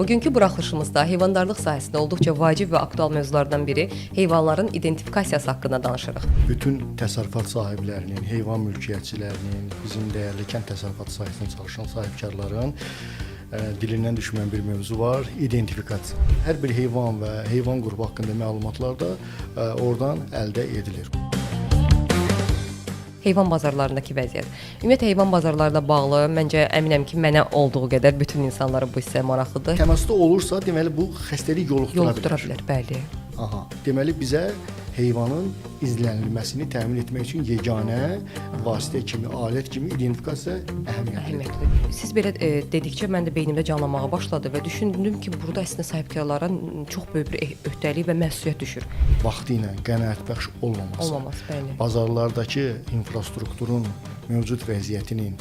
Bugünkü buraxılışımızda heyvandarlıq sahəsində olduqca vacib və aktual mövzulardan biri heyvanların identifikasiyası haqqında danışırıq. Bütün təsərrüfat sahiblərinin, heyvan mülkiyyətçilərinin, bizim dəyərli kənd təsərrüfatı sahəsində çalışan sahibkarların dilindən düşməyən bir mövzu var, identifikasiya. Hər bir heyvan və heyvan qrupu haqqında məlumatlar da oradan əldə edilir. Heyvan bazarlarındakı vəziyyət. Ümumiyyətlə heyvan bazarlarına bağlı məncə əminəm ki, mənə olduğu qədər bütün insanlara bu hissə maraqlıdır. Təmasda olursa, deməli bu xəstəlik yoluxdura bilər. Bəli. Aha. Deməli bizə heyvanın izlənilməsini təmin etmək üçün yeganə vasitə kimi, alət kimi identifikasiya əhəmiyyətlidir. Siz belə dedikcə mən də beynimdə canlanmağa başladı və düşündüm ki, burada əslində sahibkarlara çox böyük bir öhdəlik və məsuliyyət düşür. Vaxtı ilə qənaətbəxş olmaması, bəli. Bazarlardakı infrastrukturun mövcud vəziyyətinin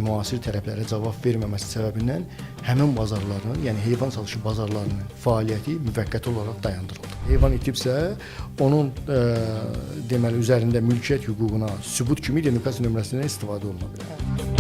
müasir tələblərə cavab verməməsi səbəbindən həmin bazarların, yəni heyvan satışı bazarlarının fəaliyyəti müvəqqəti olaraq dayandırıldı. Heyvan itibsə, onun deməli üzərində mülkiyyət hüququna sübut kimi identifikasiya nömrəsindən istifadə oluna bilər.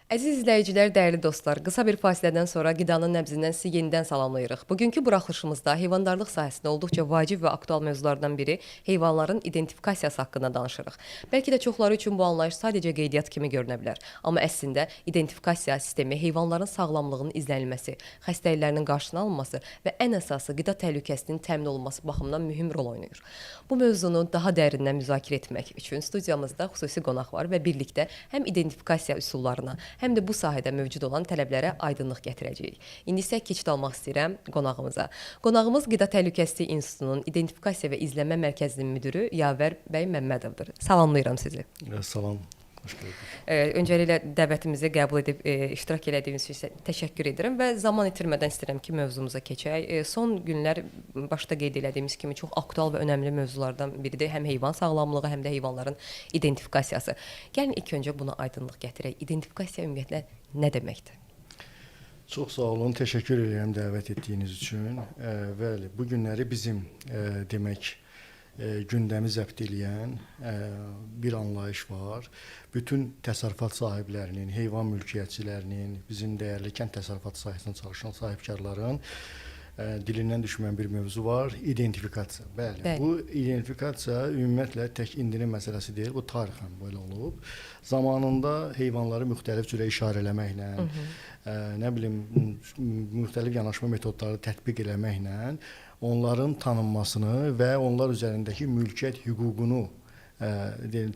Əziz izləyicilər, dəyərli dostlar, qısa bir fasilədən sonra qidanın nəbzindən sizi yenidən salamlayırıq. Bugünkü buraxılışımızda heyvandarlıq sahəsində olduqca vacib və aktual mövzulardan biri heyvanların identifikasiyası haqqında danışırıq. Bəlkə də çoxları üçün bu anlayış sadəcə qeydiyyat kimi görünə bilər. Amma əslində identifikasiya sistemi heyvanların sağlamlığının izlənilməsi, xəstəliklərinin qarşısının alınması və ən əsası qida təhlükəsizliyinin təmin olunması baxımından mühüm rol oynayır. Bu mövzunu daha dərindən müzakirə etmək üçün studiyamızda xüsusi qonaq var və birlikdə həm identifikasiya üsullarına, həm də bu sahədə mövcud olan tələblərə aydınlıq gətirəcəyik. İndi isə keçid almaq istəyirəm qonağımıza. Qonağımız Qida Təhlükəsizliyi İnstitutunun İdentifikasiya və İzləmə Mərkəzinin müdiri Yavər bəy Məmmədovdur. Salamlayıram sizi. Salam. Xoş gördük. Öncəliklə dəvətimizi qəbul edib iştirak elədiyiniz üçün təşəkkür edirəm və zaman itirmədən istəyirəm ki, mövzumuza keçək. Son günlər başda qeyd elədiyimiz kimi çox aktual və önəmli mövzulardan biridir. Həm heyvan sağlamlığı, həm də heyvanların identifikasiyası. Gəlin ilk öncə buna aydınlıq gətirək. İdentifikasiya ümumiyyətlə nə deməkdir? Çox sağ olun, təşəkkür edirəm dəvət etdiyiniz üçün. Bəli, bu günləri bizim demək gündəmi zəbt eləyən bir anlayış var. Bütün təsərrüfat sahiblərinin, heyvan mülkiyyətçilərinin, bizim dəyərli kənd təsərrüfatı sahəsində çalışan sahibkarların dilindən düşməyən bir mövzu var, identifikasiya. Bəli. Bu identifikasiya ümumiyyətlə tək indinin məsələsi deyil, bu tarixən belə olub. Zamanında heyvanları müxtəlif cürə işarələməklə, nə bilim, müxtəlif yanaşma metodları tətbiq eləməklə onların tanınmasını və onlar üzərindəki mülkiyyət hüququnu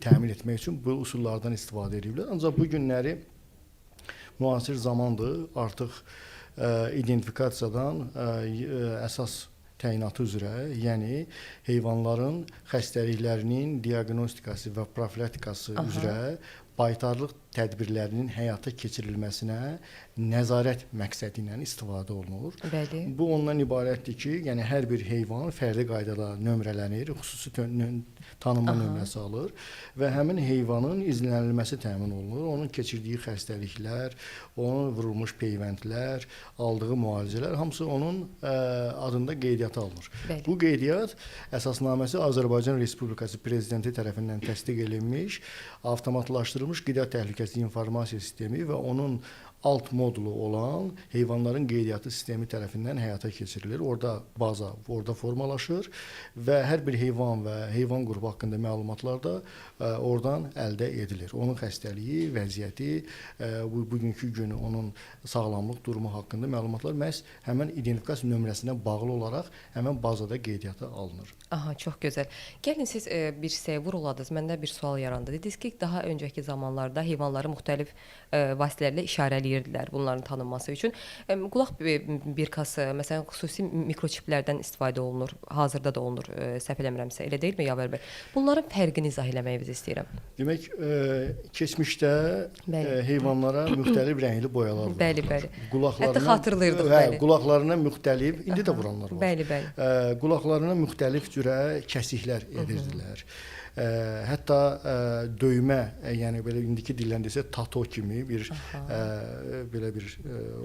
təmin etmək üçün bu üsullardan istifadə edirlər. Ancaq bu günləri müasir zamandır, artıq identifikasiyadan əsas təyinatı üzrə, yəni heyvanların xəstəliklərinin diaqnostikası və profilaktikası üzrə baytarlıq tədbirlərinin həyata keçirilməsinə nəzarət məqsədi ilə istifadə olunur. Bəli. Bu ondan ibarətdir ki, yəni hər bir heyvan fərdi qaydada nömrələnir, xüsusi tanınma nömrəsi alır və həmin heyvanın izlənilməsi təmin olunur. Onun keçirdiyi xəstəliklər, onun vurulmuş peyvəndlər, aldığı müalicələr hamısı onun adında qeydiyyata alınır. Bəli. Bu qeydiyyat əsasnaməsi Azərbaycan Respublikası Prezidenti tərəfindən təsdiq edilmiş, avtomatlaşdırılmış qida təhlükəsizliyi informasiya sistemi və onun alt modulu olan heyvanların qeydiyyatı sistemi tərəfindən həyata keçirilir. Orada baza, orada formalaşır və hər bir heyvan və heyvan qrupu haqqında məlumatlar da oradan əldə edilir. Onun xəstəliyi, vəziyyəti, bugünkü günü onun sağlamlıq durumu haqqında məlumatlar məhz həmin identifikasiya nömrəsinə bağlı olaraq həmin bazada qeydiyyata alınır. Aha, çox gözəl. Gəlin siz bir hissəyə vuruladınız. Məndə bir sual yarandı. Dediniz ki, daha öncəki zamanlarda heyvanları müxtəlif vasitələrlə işarələyirdilər bunların tanınması üçün. Qulaq birkası, məsələn, xüsusi mikroçiplərdən istifadə olunur. Hazırda da olunur, səhv eləmirəmsə. Elə deyilmi Yavər bəy? Bunların fərqini izah eləməyinizi istəyirəm. Demək, keçmişdə heyvanlara müxtəlif rəngli boyalar var. Bəli, bəli. Hətta xatırlayırdıq, bəli. Qulaqlarına müxtəlif, indi də vuranlar var. Bəli, bəli. Qulaqlarına müxtəlif cürə kəsiklər edirdilər. Hətta döymə, yəni belə indiki dillə desə tato kimi bir belə bir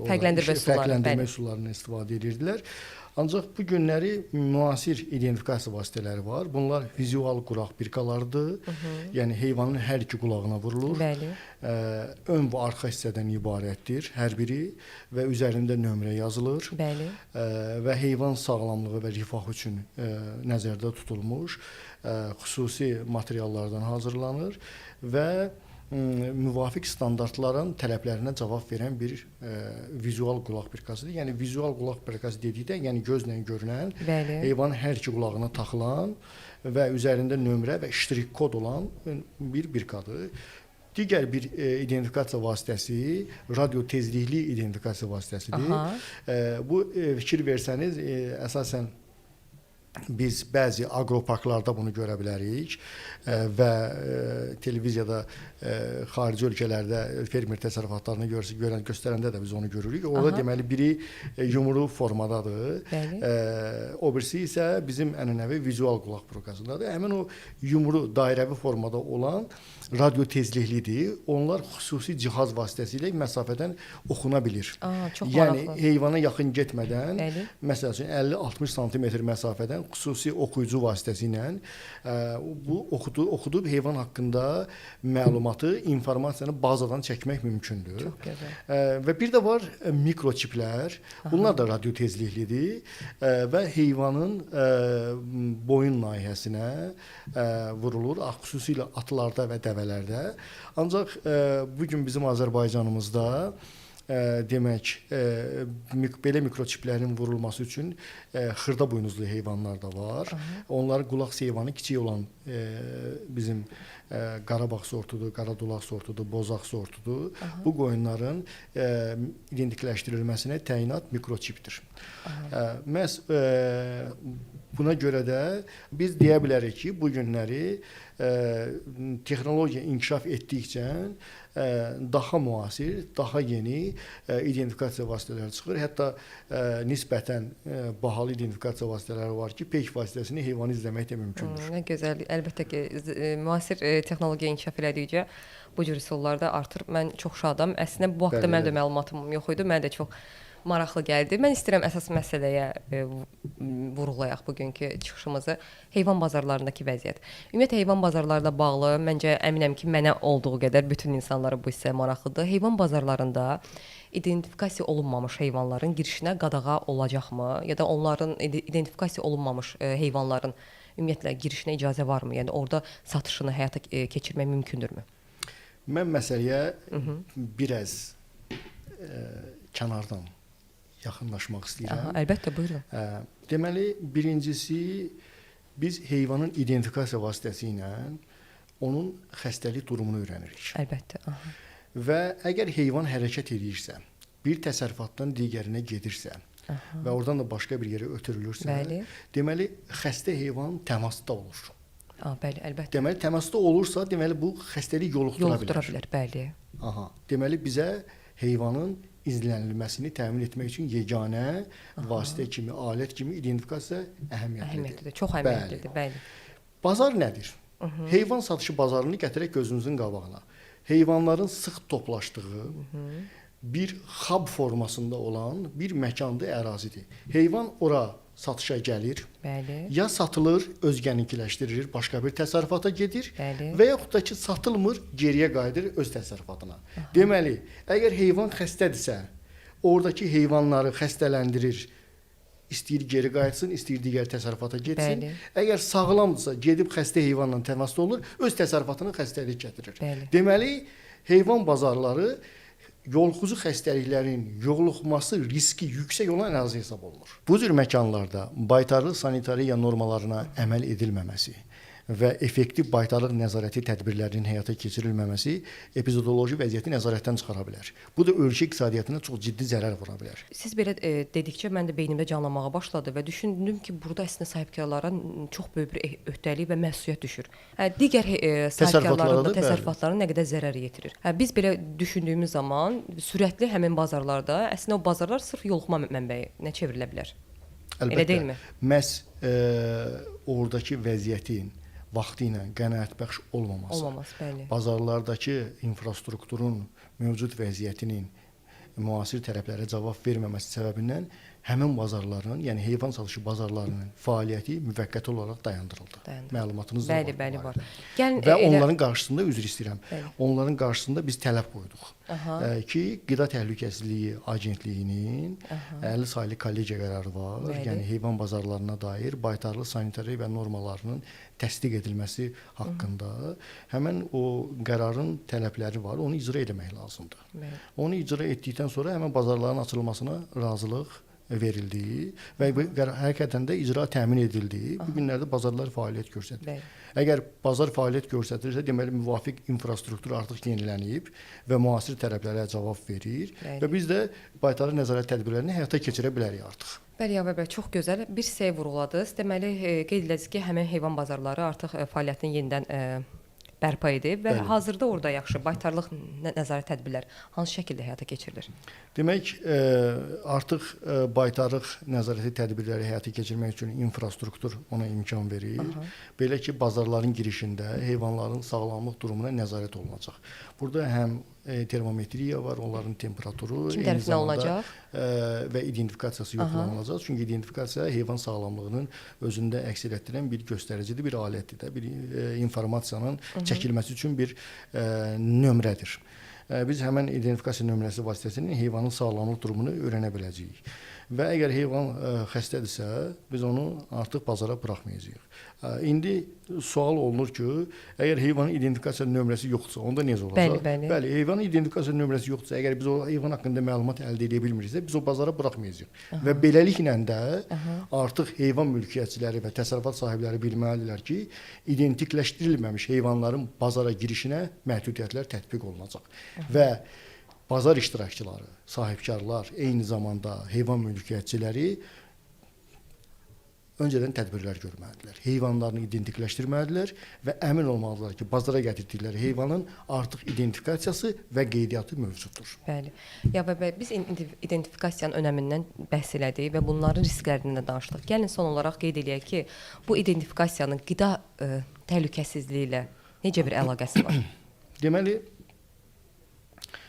fərqləndirmə üsullarından üsullarından istifadə edirdilər. Ancaq bu günləri müasir identifikasiya vasitələri var. Bunlar vizual qulaq birkalardır. Yəni heyvanın hər iki qulağına vurulur. Bəli. Ön və arxa hissədən ibarətdir hər biri və üzərində nömrə yazılır. Bəli. Və heyvan sağlamlığı və rifahı üçün nəzərdə tutulmuş xüsusi materiallardan hazırlanır və müvafiq standartların tələblərinə cavab verən bir vizual qulaq birkasıdır. Yəni vizual qulaq birkası dedikdə, yəni gözlə görünən, Bəli. heyvanın hər iki qulağına taxılan və üzərində nömrə və ştrik kod olan bir birkadır. Digər bir identifikasiya vasitəsi radio tezlikli identifikasiya vasitəsidir. Bu fikir versəniz, əsasən biz bəzi aqroparklarda bunu görə bilərik və televiziyada xarici ölkələrdə fermer təsərrüfatlarını göstərəndə də biz onu görürük. Orada deməli biri yumru formadadır. O birisi isə bizim ənənəvi vizual qulaq birkasındadır. Həmin o yumru dairəvi formada olan radio tezliklidir. Onlar xüsusi cihaz vasitəsilə məsafədən oxuna bilir. Yəni heyvana yaxın getmədən, məsəl üçün 50-60 sm məsafədən xüsusi oxuyucu vasitəsilə bu oxudub heyvan haqqında məlumatı, informasiyanı bazadan çəkmək mümkündür. Çox gözəl. Və bir də var mikroçiplər. Bunlar da radio tezliklidir və heyvanın boyun nahiyəsinə vurulur, xüsusilə atlarda və dəvələrdə. Ancaq bu gün bizim Azərbaycanımızda demək belə mikroçiplərin vurulması üçün xırda buynuzlu heyvanlar da var. Onların qulaq heyvanı kiçik olan bizim Qarabağ sortudur, Qaradulaq sortudur, Bozaq sortudur. Bu qoyunların identikləşdirilməsinə təyinat mikroçipdir. Məhz buna görə də biz deyə bilərik ki, bu günləri texnologiya inkişaf etdikcə daha müasir, daha yeni identifikasiya vasitələri çıxır. Hətta nisbətən bahalı identifikasiya vasitələri var ki, peyk vasitəsini heyvanı izləmək də mümkündür. Nə gözəl. Əlbəttə ki, müasir texnologiya inkişaf elədikcə bu cür üsullarda artır. Mən çox şadam. Əslində bu haqqda mənim də məlumatım yox idi. Mən də çox maraqlı gəldi. Mən istəyirəm əsas məsələyə vurğulayaq bugünkü çıxışımızı. Heyvan bazarlarındakı vəziyyət. Ümumiyyətlə heyvan bazarlarıyla bağlı məncə əminəm ki, mənə olduğu qədər bütün insanlara bu hissə maraqlıdır. Heyvan bazarlarında identifikasiya olunmamış heyvanların girişinə qadağa olacaqmı? Ya da onların identifikasiya olunmamış heyvanların ümumiyyətlə girişinə icazə varmı? Yəni orada satışını həyata keçirmək mümkündürmü? Mən məsələyə biraz kənardan yaxınlaşmaq istəyirəm. Əlbəttə, buyurun. Deməli, birincisi biz heyvanın identifikasiya vasitəsi ilə onun xəstəlik durumunu öyrənirik. Əlbəttə. Və əgər heyvan hərəkət edirsə, bir təsərrüfatdan digərinə gedirsə və oradan da başqa bir yerə ötürülürsə, deməli xəstə heyvan təmasda olur. Bəli, əlbəttə. Deməli təmasda olursa, deməli bu xəstəlik yoluxdura bilər. Bəli. Deməli bizə heyvanın izlənilməsini təmin etmək üçün yeganə vasitə kimi, alət kimi identifikasiya əhəmiyyətlidir. Çox əhəmiyyətlidir, bəli. Bazar nədir? Heyvan satışı bazarını gətirək gözünüzün qabağına. Heyvanların sıx toplaşdığı bir hub formasında olan bir məkandır, ərazidir. Heyvan ora satışa gəlir, ya satılır, özgəninkiləşdirilir, başqa bir təsərrüfata gedir və yaxud da ki, satılmır, geriyə qayıdır öz təsərrüfatına. Deməli, əgər heyvan xəstədirsə, oradakı heyvanları xəstələndirir, istəyir geri qayıtsın, istəyir digər təsərrüfata getsin. Əgər sağlamdırsa, gedib xəstə heyvanla təmasda olur, öz təsərrüfatına xəstəlik gətirir. Deməli, heyvan bazarları yoluxucu xəstəliklərin yoluxması riski yüksək olan ərazi hesab olunur. Bu cür məkanlarda baytarlıq sanitariya normalarına əməl edilməməsi və effektiv baytarlıq nəzarəti tədbirlərinin həyata keçirilməməsi epizodoloji vəziyyəti nəzarətdən çıxara bilər. Bu da ölkə iqtisadiyyatına çox ciddi zərər vura bilər. Siz belə dedikcə mən də beynimdə canlanmağa başladı və düşündüm ki, burada əslində sahibkarlara çox böyük bir öhdəlik və məsuliyyət düşür. Digər sahibkarların da təsərrüfatlarına nə qədər zərər yetirir. Biz belə düşündüyümüz zaman sürətli həmin bazarlarda əslində o bazarlar sırf yoluxma mənbəyinə çevrilə bilər. Əlbəttə. Elə deyilmi? Məhz oradakı vəziyyətin vaxtı ilə qənaətbəxş olmaması, bazarlardakı infrastrukturun mövcud vəziyyətinin müasir tələblərə cavab verməməsi səbəbindən həmin bazarların, yəni heyvan satışı bazarlarının fəaliyyəti müvəqqəti olaraq dayandırıldı. Məlumatınız da var. Bəli, var. Gəlin və onların qarşısında üzr istəyirəm. Bəli. Onların qarşısında biz tələb qoyduq. Ki, Qida Təhlükəsizliyi Agentliyinin 50 saylı kollegiya qərarı var. Bəli. Yəni heyvan bazarlarına dair baytarlıq sanitariya və normalarının təsdiq edilməsi haqqında həmin o qərarın tələbləri var. Onu icra etmək lazımdır. Bəli. Onu icra etdikdən sonra həmin bazarların açılmasına razılıq verildi və həqiqətən də icra təmin edildi. Bu günlərdə bazarlar fəaliyyət göstərir. Bəli. Əgər bazar fəaliyyət göstərirsə, deməli müvafiq infrastruktur artıq yenilənib və müasir tələblərə cavab verir. Bəli. Və biz də baytarlıq nəzarət tədbirlərini həyata keçirə bilərik artıq. Bəli, Yavər bəy, çox gözəl. Bir hissəyə vurğuladınız. Deməli, qeyd edəcək ki, həmin heyvan bazarları artıq fəaliyyətini yenidən bərpa edib və hazırda orada yaxşı baytarlıq nəzarət tədbirləri hansı şəkildə həyata keçirilir? Demək, artıq baytarlıq nəzarəti tədbirləri həyata keçirmək üçün infrastruktur ona imkan verir. Belə ki, bazarların girişində heyvanların sağlamlıq durumuna nəzarət olunacaq. Burada həm termometriya var, onların temperaturu, Kim tərəfindən olunacaq? Və identifikasiyası yoxlanılacaq. Çünki identifikasiya heyvan sağlamlığının özündə əks etdirən bir göstəricidir, bir alətdir də, bir informasiyanın çəkilməsi üçün bir nömrədir. Biz həmin identifikasiya nömrəsi vasitəsilə heyvanın sağlamlıq durumunu öyrənə biləcəyik. Və əgər heyvan xəstədirsə, biz onu artıq bazara buraxmayacağıq. İndi sual olunur ki, əgər heyvanın identifikasiya nömrəsi yoxdursa, onda necə olacaq? Bəli, heyvanın identifikasiya nömrəsi yoxdursa, əgər biz o heyvan haqqında məlumat əldə edə bilmiriksə, biz o bazara buraxmayacağıq. Və beləliklə də artıq heyvan mülkiyyətçiləri və təsərrüfat sahibləri bilməlidirlər ki, identikləşdirilməmiş heyvanların bazara girişinə məhdudiyyətlər tətbiq olunacaq. Və bazar iştirakçıları, sahibkarlar, eyni zamanda heyvan mülkiyyətçiləri öncədən tədbirlər görməlidirlər. Heyvanlarını identikləşdirməlidirlər və əmin olmalıdırlar ki, bazara gətirdikləri heyvanın artıq identifikasiyası və qeydiyyatı mövcuddur. Bəli. Yavər bəy, biz identifikasiyanın önəmindən bəhs elədik və bunların risklərindən də danışdıq. Gəlin son olaraq qeyd eləyək ki, bu identifikasiyanın qida təhlükəsizliyi ilə necə bir əlaqəsi var? Deməli,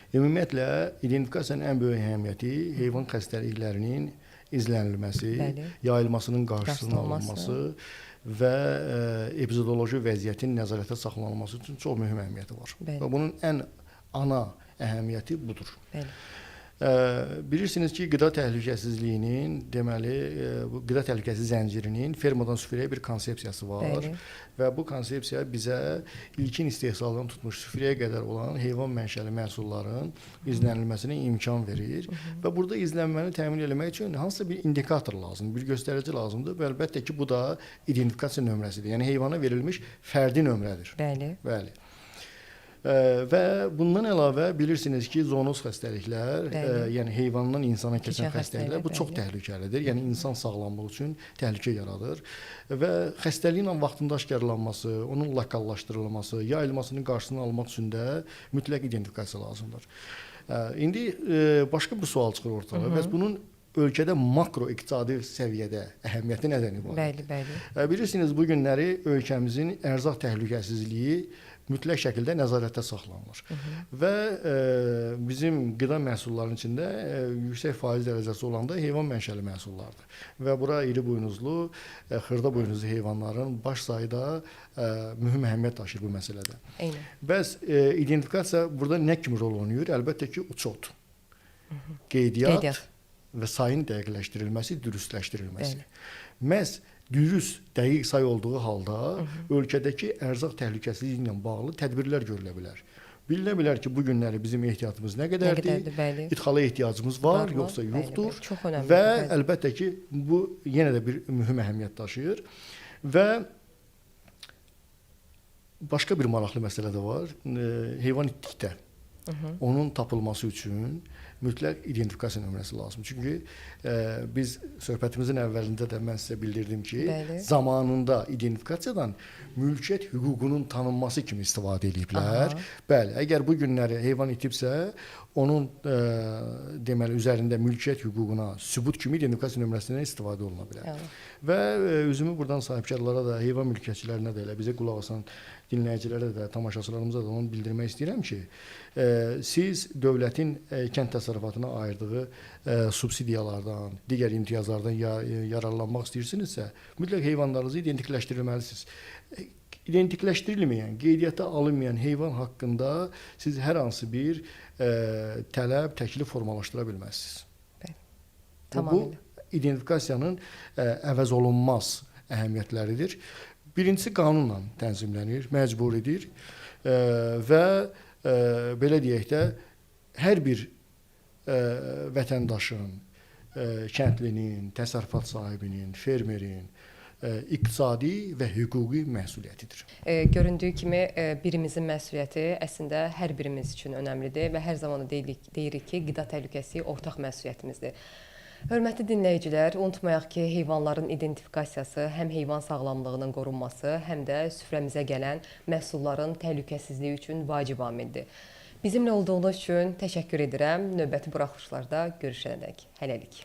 ümumiyyətlə, identifikasiyanın ən böyük əhəmiyyəti heyvan xəstəliklərinin izlənilməsi, yayılmasının qarşısının alınması və epidemioloji vəziyyətin nəzarətə saxlanılması üçün çox mühüm əhəmiyyəti var. Və bunun ən ana əhəmiyyəti budur. Bilirsiniz ki, qida təhlükəsizliyinin, deməli, qida təhlükəsizliyi zəncirinin fermadan süfrəyə bir konsepsiyası var. Və bu konsepsiya bizə ilkin istehsaldan tutmuş süfrəyə qədər olan heyvan mənşəli məhsulların izlənilməsinə imkan verir. Və burada izlənməni təmin etmək üçün hansısa bir indikator lazımdır, bir göstərici lazımdır. Və əlbəttə ki, bu da identifikasiya nömrəsidir. Yəni heyvana verilmiş fərdi nömrədir. Bəli. Və bundan əlavə bilirsiniz ki, zoonoz xəstəliklər, yəni heyvandan insana keçən xəstəliklər, bu çox təhlükəlidir. Yəni insan sağlamlığı üçün təhlükə yaradır və xəstəliyin vaxtında aşkarlanması, onun lokallaşdırılması, yayılmasının qarşısını almaq üçün də mütləq identifikasiya lazımdır. İndi başqa bir sual çıxır ortaya. Bəs bunun ölkədə makroiqtisadi səviyyədə əhəmiyyəti nədən ibarət? Bəli. Bilirsiniz, bu günləri ölkəmizin ərzaq təhlükəsizliyi mütləq şəkildə nəzarətdə saxlanılır. Və bizim qida məhsullarının içində yüksək faiz dərəcəsi olan da heyvan mənşəli məhsullardır. Və bura iri buynuzlu, xırda buynuzlu heyvanların baş sayda mühüm əhəmiyyət daşıyır bu məsələdə. Bəs identifikasiya burada nə kimi rol oynayır? Əlbəttə ki, uçot, qeydiyyat və sayın dəqiqləşdirilməsi, dürüstləşdirilməsi. Məhz dürüst, dəqiq say olduğu halda ölkədəki ərzaq təhlükəsizliyi ilə bağlı tədbirlər görülə bilər. Bilinə bilər ki, bu günləri bizim ehtiyatımız nə qədərdir, idxala ehtiyacımız var, yoxsa yoxdur və əlbəttə ki, bu yenə də bir mühüm əhəmiyyət daşıyır və başqa bir maraqlı məsələ də var. Heyvan itdikdə onun tapılması üçün mütləq identifikasiya nömrəsi lazımdır. Çünki biz söhbətimizin əvvəlində də mən sizə bildirdim ki, zamanında identifikasiyadan mülkiyyət hüququnun tanınması kimi istifadə ediblər. Bəli, əgər bu günləri heyvan itibsə, onun deməli üzərində mülkiyyət hüququna sübut kimi identifikasiya nömrəsindən istifadə oluna bilər. Və üzümü buradan sahibkarlara da, heyvan mülkiyyətçilərinə də elə bizə qulaq asan dinləyicilərə də, tamaşaçılarımıza da onu bildirmək istəyirəm ki, siz dövlətin kənd təsərrüfatına ayırdığı subsidiyalardan, digər imtiyazlardan yararlanmaq istəyirsinizsə, mütləq heyvanlarınızı identikləşdirməlisiniz. İdentikləşdirilməyən, qeydiyyata alınmayan heyvan haqqında siz hər hansı bir tələb, təklif formalaşdıra bilməzsiniz. Bu identifikasiyanın əvəz olunmaz əhəmiyyətləridir. Birincisi qanunla tənzimlənir, məcburidir və belə deyək də hər bir vətəndaşın, kəndlinin, təsərrüfat sahibinin, fermerin iqtisadi və hüquqi məsuliyyətidir. Göründüyü kimi birimizin məsuliyyəti əslində hər birimiz üçün önəmlidir və hər zaman deyirik ki, qida təhlükəsizliyi ortaq məsuliyyətimizdir. Hörmətli dinləyicilər, unutmayaq ki, heyvanların identifikasiyası həm heyvan sağlamlığının qorunması, həm də süfrəmizə gələn məhsulların təhlükəsizliyi üçün vacib amildir. Bizimlə olduğunuz üçün təşəkkür edirəm. Növbəti buraxılışlarda görüşənədək. Hələlik.